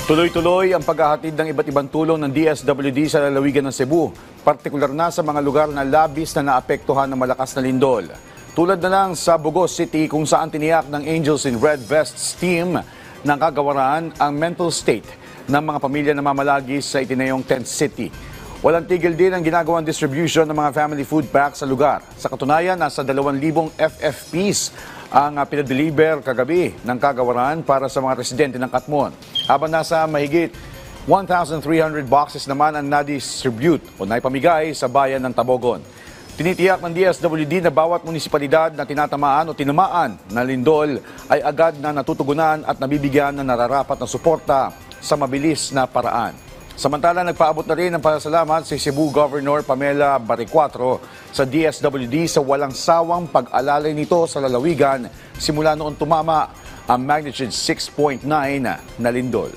Tuloy-tuloy ang paghahatid ng iba't ibang tulong ng DSWD sa lalawigan ng Cebu, partikular na sa mga lugar na labis na naapektuhan ng malakas na lindol. Tulad na lang sa Bugos City kung saan tiniyak ng Angels in Red Vests team ng kagawaran ang mental state ng mga pamilya na mamalagi sa itinayong tent city. Walang tigil din ang ginagawang distribution ng mga family food packs sa lugar. Sa katunayan, nasa 2,000 FFPs ang pinadeliver kagabi ng kagawaran para sa mga residente ng Katmon. Habang nasa mahigit 1,300 boxes naman ang na-distribute o naipamigay sa bayan ng Tabogon. Tinitiyak ng DSWD na bawat munisipalidad na tinatamaan o tinamaan na lindol ay agad na natutugunan at nabibigyan ng nararapat na suporta sa mabilis na paraan. Samantala, nagpaabot na rin ng pasasalamat si Cebu Governor Pamela Baricuatro sa DSWD sa walang sawang pag-alalay nito sa lalawigan simula noon tumama ang magnitude 6.9 na lindol.